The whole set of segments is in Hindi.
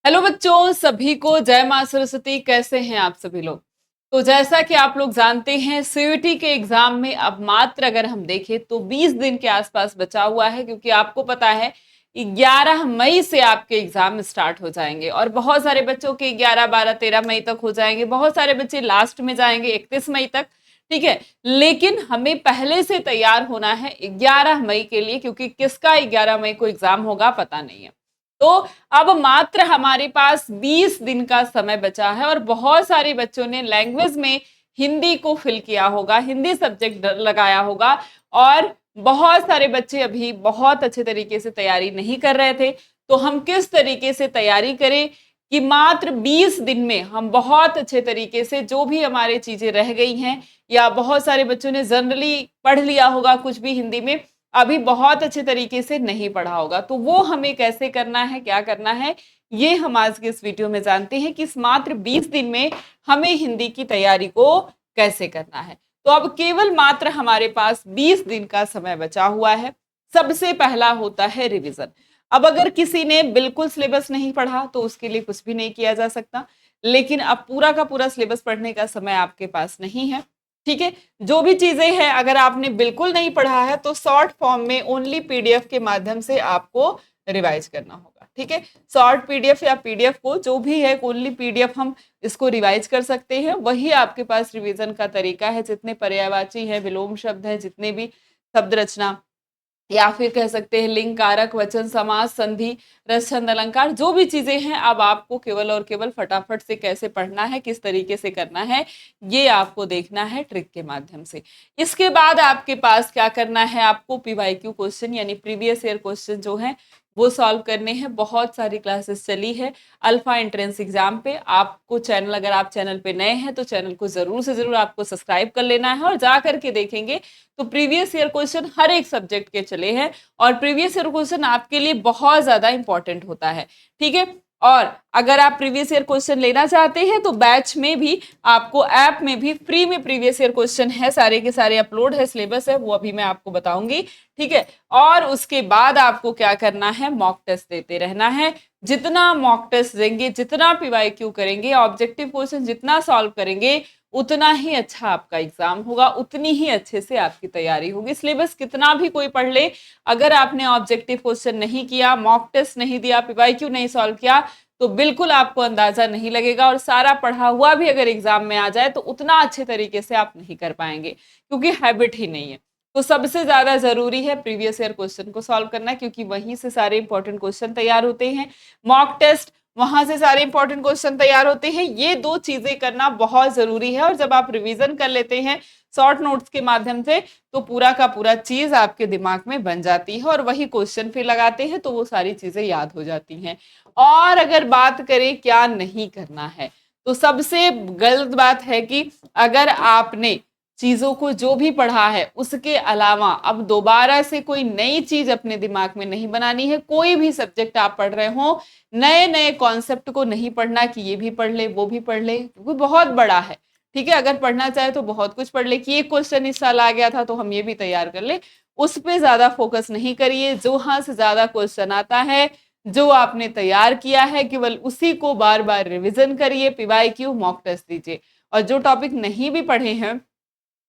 हेलो बच्चों, सभी को जय मां सरस्वती। कैसे हैं आप सभी लोग। तो जैसा कि आप लोग जानते हैं, सीयूईटी के एग्जाम में अब मात्र अगर हम देखें तो 20 दिन के आसपास बचा हुआ है, क्योंकि आपको पता है 11 मई से आपके एग्जाम स्टार्ट हो जाएंगे और बहुत सारे बच्चों के 11, 12, 13 मई तक हो जाएंगे। बहुत सारे बच्चे लास्ट में जाएंगे 31 मई तक। ठीक है, लेकिन हमें पहले से तैयार होना है 11 मई के लिए, क्योंकि किसका 11 मई को एग्जाम होगा पता नहीं है। तो अब मात्र हमारे पास 20 दिन का समय बचा है और बहुत सारे बच्चों ने लैंग्वेज में हिंदी को फिल किया होगा, हिंदी सब्जेक्ट लगाया होगा और बहुत सारे बच्चे अभी बहुत अच्छे तरीके से तैयारी नहीं कर रहे थे। तो हम किस तरीके से तैयारी करें कि मात्र 20 दिन में हम बहुत अच्छे तरीके से जो भी हमारे चीजें रह गई हैं, या बहुत सारे बच्चों ने जनरली पढ़ लिया होगा कुछ भी हिंदी में, अभी बहुत अच्छे तरीके से नहीं पढ़ा होगा, तो वो हमें कैसे करना है, क्या करना है, ये हम आज के इस वीडियो में जानते हैं कि इस मात्र 20 दिन में हमें हिंदी की तैयारी को कैसे करना है। तो अब केवल मात्र हमारे पास 20 दिन का समय बचा हुआ है। सबसे पहला होता है रिवीजन। अब अगर किसी ने बिल्कुल सिलेबस नहीं पढ़ा तो उसके लिए कुछ भी नहीं किया जा सकता, लेकिन अब पूरा का पूरा सिलेबस पढ़ने का समय आपके पास नहीं है। ठीक है, जो भी चीजें हैं अगर आपने बिल्कुल नहीं पढ़ा है तो शॉर्ट फॉर्म में ओनली पीडीएफ के माध्यम से आपको रिवाइज करना होगा। ठीक है, शॉर्ट पीडीएफ या पीडीएफ को जो भी है ओनली पीडीएफ हम इसको रिवाइज कर सकते हैं, वही आपके पास रिवीजन का तरीका है। जितने पर्यायवाची है, विलोम शब्द है, जितने भी शब्द रचना या फिर कह सकते हैं लिंग, कारक, वचन, समास, संधि, रस, छंद, अलंकार, जो भी चीजें हैं अब आपको केवल और केवल फटाफट से कैसे पढ़ना है, किस तरीके से करना है, ये आपको देखना है ट्रिक के माध्यम से। इसके बाद आपके पास क्या करना है, आपको पीवाईक्यू क्वेश्चन यानी प्रीवियस ईयर क्वेश्चन जो है वो सॉल्व करने हैं। बहुत सारी क्लासेस चली है अल्फा एंट्रेंस एग्जाम पे। आपको चैनल, अगर आप चैनल पे नए हैं तो चैनल को जरूर से जरूर आपको सब्सक्राइब कर लेना है और जा करके देखेंगे तो प्रीवियस ईयर क्वेश्चन हर एक सब्जेक्ट के चले हैं और प्रीवियस ईयर क्वेश्चन आपके लिए बहुत ज्यादा इंपॉर्टेंट होता है। ठीक है, और अगर आप प्रीवियस ईयर क्वेश्चन लेना चाहते हैं तो बैच में भी आपको ऐप में भी फ्री में प्रीवियस ईयर क्वेश्चन है, सारे के सारे अपलोड है, सिलेबस है, वो अभी मैं आपको बताऊंगी। ठीक है, और उसके बाद आपको क्या करना है, मॉक टेस्ट देते रहना है। जितना मॉक टेस्ट देंगे, जितना पीवाईक्यू करेंगे, ऑब्जेक्टिव क्वेश्चन जितना सॉल्व करेंगे, उतना ही अच्छा आपका एग्जाम होगा, उतनी ही अच्छे से आपकी तैयारी होगी। सिलेबस कितना भी कोई पढ़ ले, अगर आपने ऑब्जेक्टिव क्वेश्चन नहीं किया, मॉक टेस्ट नहीं दिया, पीवाईक्यू नहीं सॉल्व किया, तो बिल्कुल आपको अंदाजा नहीं लगेगा और सारा पढ़ा हुआ भी अगर एग्जाम में आ जाए तो उतना अच्छे तरीके से आप नहीं कर पाएंगे, क्योंकि हैबिट ही नहीं है। तो सबसे ज्यादा जरूरी है प्रीवियस ईयर क्वेश्चन को सॉल्व करना, क्योंकि वहीं से सारे इंपॉर्टेंट क्वेश्चन तैयार होते हैं। मॉक टेस्ट, वहां से सारे इंपॉर्टेंट क्वेश्चन तैयार होते हैं। ये दो चीजें करना बहुत जरूरी है और जब आप रिवीजन कर लेते हैं शॉर्ट नोट्स के माध्यम से तो पूरा का पूरा चीज आपके दिमाग में बन जाती है और वही क्वेश्चन फिर लगाते हैं तो वो सारी चीजें याद हो जाती हैं। और अगर बात करें क्या नहीं करना है, तो सबसे गलत बात है कि अगर आपने चीजों को जो भी पढ़ा है उसके अलावा अब दोबारा से कोई नई चीज अपने दिमाग में नहीं बनानी है। कोई भी सब्जेक्ट आप पढ़ रहे हो, नए नए कॉन्सेप्ट को नहीं पढ़ना कि ये भी पढ़ ले वो भी पढ़ ले, क्योंकि बहुत बड़ा है। ठीक है, अगर पढ़ना चाहे तो बहुत कुछ पढ़ ले कि ये क्वेश्चन इस साल आ गया था तो हम ये भी तैयार कर ले, उस पर ज्यादा फोकस नहीं करिए। जो हाँ से ज्यादा क्वेश्चन आता है, जो आपने तैयार किया है, केवल उसी को बार बार रिविजन करिए, पीवाईक्यू मॉक टेस्ट दीजिए। और जो टॉपिक नहीं भी पढ़े हैं,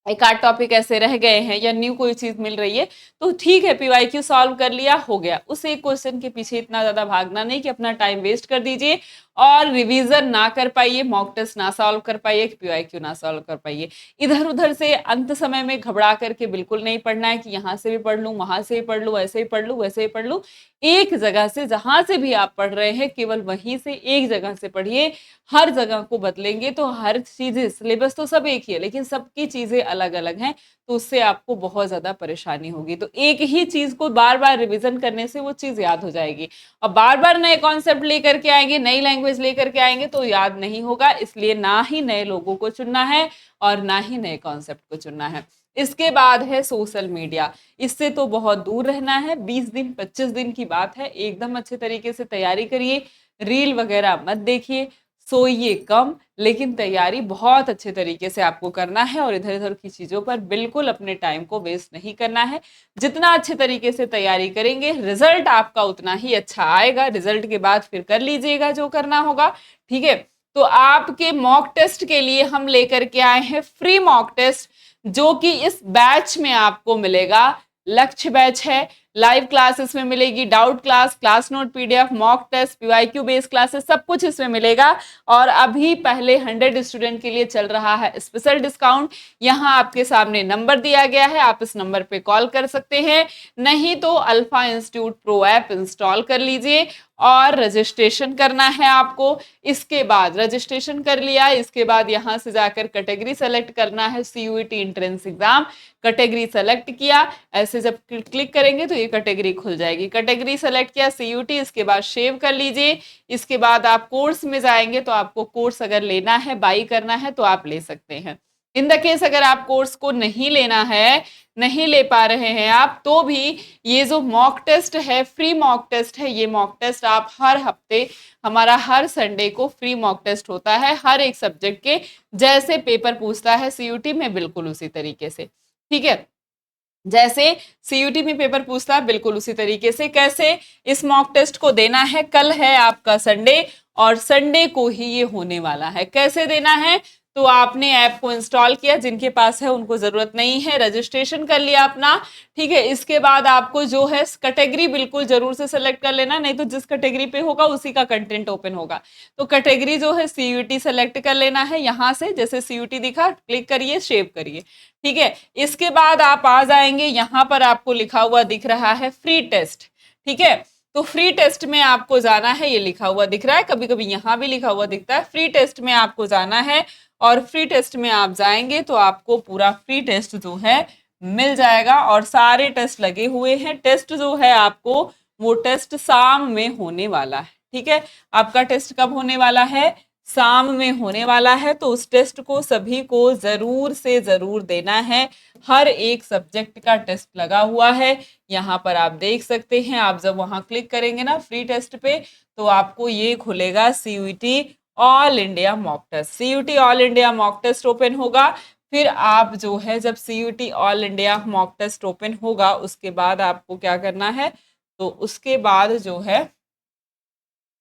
एक आध टॉपिक ऐसे रह गए हैं या न्यू कोई चीज मिल रही है, तो ठीक है, पीवाईक्यू सॉल्व कर लिया, हो गया। उस एक क्वेश्चन के पीछे इतना ज्यादा भागना नहीं कि अपना टाइम वेस्ट कर दीजिए और रिवीजन ना कर पाइए, मॉक टेस्ट ना सॉल्व कर पाइए, पीवाईक्यू ना सॉल्व कर पाइए। इधर उधर से अंत समय में घबरा करके बिल्कुल नहीं पढ़ना है कि यहाँ से भी पढ़ लूं, वहां से भी पढ़ लूं, ऐसे ही पढ़ लूं, वैसे ही पढ़ लूं। एक जगह से, जहां से भी आप पढ़ रहे हैं, केवल वहीं से एक जगह से पढ़िए। हर जगह को बदलेंगे तो हर चीजें, सिलेबस तो सब एक ही है लेकिन सबकी चीजें अलग अलग हैं, तो उससे आपको बहुत ज्यादा परेशानी होगी। तो एक ही चीज को बार बार रिवीजन करने से वो चीज याद हो जाएगी। और बार बार नए कॉन्सेप्ट लेकर के आएंगे, नई लैंग्वेज लेकर के आएंगे तो याद नहीं होगा। इसलिए ना ही नए लोगों को चुनना है और ना ही नए कॉन्सेप्ट को चुनना है। इसके बाद है सोशल मीडिया। इससे तो बहुत दूर रहना है। 20 दिन 25 दिन की बात है, एकदम अच्छे तरीके से तैयारी करिए। रील वगैरह मत देखिए, सोइए कम, लेकिन तैयारी बहुत अच्छे तरीके से आपको करना है और इधर उधर की चीजों पर बिल्कुल अपने टाइम को वेस्ट नहीं करना है। जितना अच्छे तरीके से तैयारी करेंगे रिजल्ट आपका उतना ही अच्छा आएगा। रिजल्ट के बाद फिर कर लीजिएगा जो करना होगा, ठीक है। तो आपके मॉक टेस्ट के लिए हम लेकर के आए हैं फ्री मॉक टेस्ट, जो कि इस बैच में आपको मिलेगा। लक्ष्य बैच है, लाइव क्लास इसमें मिलेगी, doubt class, class note, PDF, mock test, PYQ based classes, सब कुछ इसमें मिलेगा। और अभी पहले 100 स्टूडेंट के लिए चल रहा है स्पेशल डिस्काउंट। यहाँ आपके सामने नंबर दिया गया है, आप इस नंबर पे कॉल कर सकते हैं, नहीं तो alpha institute pro app install कर लीजिए और रजिस्ट्रेशन करना है आपको। इसके बाद रजिस्ट्रेशन कर लिया, इसके बाद यहाँ से जाकर कैटेगरी सेलेक्ट करना है, CUET entrance exam category select किया। ऐसे जब क्लिक करेंगे तो ये कैटेगरी खुल जाएगी। कैटेगरी सेलेक्ट किया सीयूटी, इसके बाद सेव कर लीजिए। इसके बाद आप कोर्स में जाएंगे तो आपको कोर्स अगर लेना है, बाई करना है तो आप ले सकते हैं। इन द केस अगर आप कोर्स को नहीं लेना है, नहीं ले पा रहे हैं आप, तो भी ये जो मॉक टेस्ट है, फ्री मॉक टेस्ट है, ये मॉक टेस्ट आप हर हफ्ते, हमारा हर संडे को फ्री मॉक टेस्ट होता है हर एक सब्जेक्ट के। जैसे पेपर पूछता है सीयूटी में, बिल्कुल उसी तरीके से, ठीक है। जैसे सीयूटी में पेपर पूछता है बिल्कुल उसी तरीके से। कैसे इस मॉक टेस्ट को देना है, कल है आपका संडे और संडे को ही ये होने वाला है। कैसे देना है, तो आपने ऐप को इंस्टॉल किया, जिनके पास है उनको जरूरत नहीं है, रजिस्ट्रेशन कर लिया अपना, ठीक है। इसके बाद आपको जो है कैटेगरी बिल्कुल जरूर से सेलेक्ट कर लेना, नहीं तो जिस कैटेगरी पे होगा उसी का कंटेंट ओपन होगा। तो कैटेगरी जो है सीयूटी सेलेक्ट कर लेना है, यहाँ से जैसे सीयूटी दिखा क्लिक करिए, सेव करिए, ठीक है। इसके बाद आप आ जाएंगे, यहाँ पर आपको लिखा हुआ दिख रहा है फ्री टेस्ट, ठीक है। तो फ्री टेस्ट में आपको जाना है, ये लिखा हुआ दिख रहा है, कभी कभी यहाँ भी लिखा हुआ दिखता है। फ्री टेस्ट में आपको जाना है और फ्री टेस्ट में आप जाएंगे तो आपको पूरा फ्री टेस्ट जो है मिल जाएगा और सारे टेस्ट लगे हुए हैं। टेस्ट जो है आपको, वो टेस्ट शाम में होने वाला है, ठीक है। आपका टेस्ट कब होने वाला है, शाम में होने वाला है। तो उस टेस्ट को सभी को जरूर से जरूर देना है। हर एक सब्जेक्ट का टेस्ट लगा हुआ है, यहाँ पर आप देख सकते हैं। आप जब वहां क्लिक करेंगे ना फ्री टेस्ट पे, तो आपको ये खुलेगा CUET all India mock test. CUET all India mock test open होगा। फिर आप जो है, जब CUET all India mock test open होगा, उसके बाद आपको क्या करना है, तो उसके बाद जो है,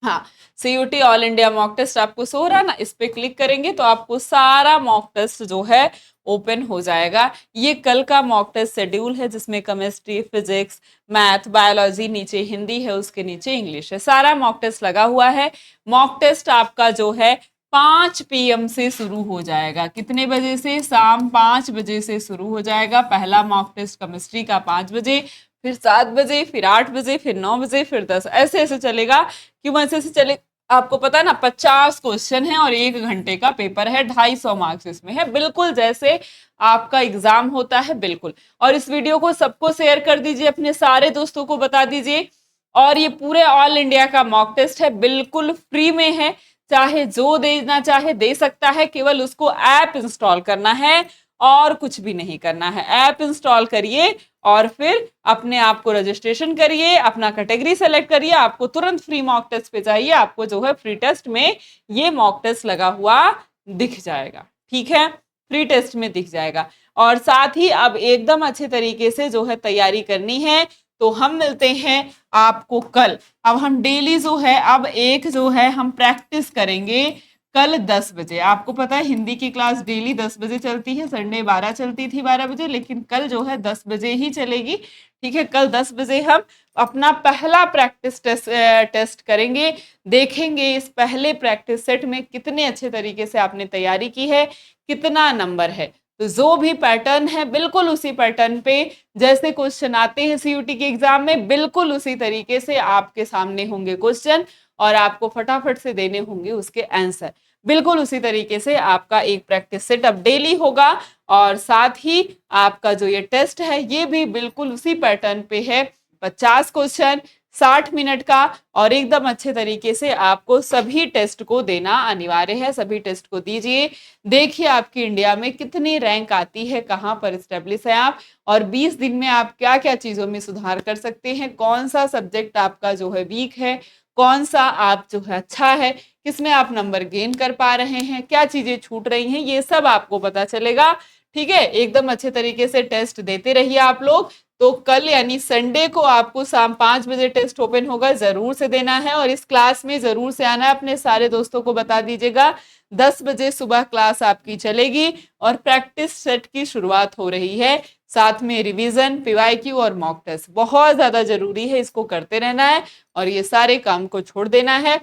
हाँ, CUET all India mock test आपको सो रहा ना, इस पे क्लिक करेंगे तो आपको सारा मॉक टेस्ट जो है ओपन हो जाएगा। ये कल का मॉक टेस्ट शेड्यूल है, जिसमें केमिस्ट्री, फिजिक्स, मैथ, बायोलॉजी, नीचे हिंदी है, उसके नीचे इंग्लिश है, सारा मॉक टेस्ट लगा हुआ है। मॉक टेस्ट आपका जो है 5 PM से शुरू हो जाएगा। कितने बजे से, शाम 5 बजे से शुरू हो जाएगा। पहला मॉक टेस्ट केमिस्ट्री का 5 बजे, फिर 7 बजे, फिर 8 बजे, फिर 9 बजे, फिर 10, ऐसे ऐसे चलेगा। क्यों ऐसे ऐसे चले, आपको पता ना 50 क्वेश्चन है और 1 घंटे का पेपर है, 250 मार्क्स इसमें है, बिल्कुल जैसे आपका एग्जाम होता है, बिल्कुल। और इस वीडियो को सबको शेयर कर दीजिए, अपने सारे दोस्तों को बता दीजिए। और ये पूरे ऑल इंडिया का मॉक टेस्ट है, बिल्कुल फ्री में है, चाहे जो देना चाहे दे सकता है। केवल उसको ऐप इंस्टॉल करना है और कुछ भी नहीं करना है। ऐप इंस्टॉल करिए और फिर अपने आप को रजिस्ट्रेशन करिए, अपना कैटेगरी सेलेक्ट करिए, आपको तुरंत फ्री मॉक टेस्ट पे जाइए, आपको जो है फ्री टेस्ट में ये मॉक टेस्ट लगा हुआ दिख जाएगा, ठीक है, फ्री टेस्ट में दिख जाएगा। और साथ ही अब एकदम अच्छे तरीके से जो है तैयारी करनी है। तो हम मिलते हैं आपको कल। अब हम डेली जो है, अब एक जो है हम प्रैक्टिस करेंगे कल 10 बजे। आपको पता है हिंदी की क्लास डेली 10 बजे चलती है, संडे 12 चलती थी 12 बजे, लेकिन कल जो है 10 बजे ही चलेगी, ठीक है। कल 10 बजे हम अपना पहला प्रैक्टिस टेस्ट करेंगे, देखेंगे इस पहले प्रैक्टिस सेट में कितने अच्छे तरीके से आपने तैयारी की है, कितना नंबर है। तो जो भी पैटर्न है, बिल्कुल उसी पैटर्न पे जैसे क्वेश्चन आते हैं सीयूटी के एग्जाम में, बिल्कुल उसी तरीके से आपके सामने होंगे क्वेश्चन और आपको फटाफट से देने होंगे उसके आंसर। बिल्कुल उसी तरीके से आपका एक प्रैक्टिस सेट अब डेली होगा। और साथ ही आपका जो ये टेस्ट है, ये भी बिल्कुल उसी पैटर्न पे है, 50 क्वेश्चन, 60 मिनट का, और एकदम अच्छे तरीके से आपको सभी टेस्ट को देना अनिवार्य है। सभी टेस्ट को दीजिए, देखिए आपकी इंडिया में कितनी रैंक आती है, कहाँ पर स्टेब्लिश है आप, और 20 दिन में आप क्या क्या चीजों में सुधार कर सकते हैं, कौन सा सब्जेक्ट आपका जो है वीक है, कौन सा आप जो है अच्छा है, किसमें आप नंबर गेन कर पा रहे हैं, क्या चीजें छूट रही हैं, ये सब आपको पता चलेगा। ठीक है, एकदम अच्छे तरीके से टेस्ट देते रहिए आप लोग। तो कल यानी संडे को आपको शाम 5 बजे टेस्ट ओपन होगा, जरूर से देना है और इस क्लास में जरूर से आना है। अपने सारे दोस्तों को बता दीजिएगा 10 बजे सुबह क्लास आपकी चलेगी और प्रैक्टिस सेट की शुरुआत हो रही है। साथ में रिवीजन, पीवाईक्यू और मॉक टेस्ट बहुत ज्यादा जरूरी है, इसको करते रहना है और ये सारे काम को छोड़ देना है।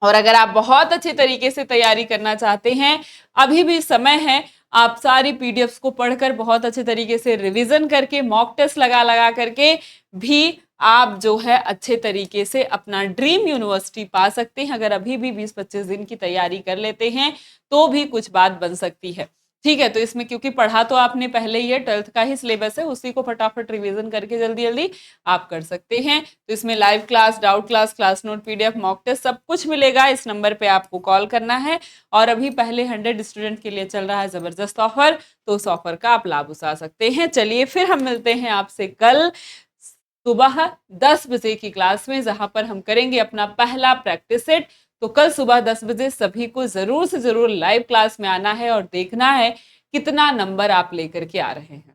और अगर आप बहुत अच्छे तरीके से तैयारी करना चाहते हैं, अभी भी समय है, आप सारी पीडीएफ्स को पढ़कर बहुत अच्छे तरीके से रिवीजन करके मॉक टेस्ट लगा लगा करके भी आप जो है अच्छे तरीके से अपना ड्रीम यूनिवर्सिटी पा सकते हैं। अगर अभी भी 20-25 दिन की तैयारी कर लेते हैं तो भी कुछ बात बन सकती है। ठीक है, तो इसमें क्योंकि पढ़ा तो आपने पहले ही है, 12th का ही सिलेबस है, उसी को फटाफट रिवीजन करके जल्दी जल्दी आप कर सकते हैं। तो इसमें live class, doubt class, class note, PDF, mock test सब कुछ मिलेगा। इस नंबर पे आपको कॉल करना है और अभी पहले 100 स्टूडेंट के लिए चल रहा है जबरदस्त ऑफर, तो उस ऑफर का आप लाभ उठा सकते हैं। चलिए फिर हम मिलते हैं आपसे कल सुबह 10 बजे की क्लास में, जहां पर हम करेंगे अपना पहला प्रैक्टिस सेट। तो कल सुबह 10 बजे सभी को जरूर से जरूर लाइव क्लास में आना है और देखना है कितना नंबर आप लेकर के आ रहे हैं।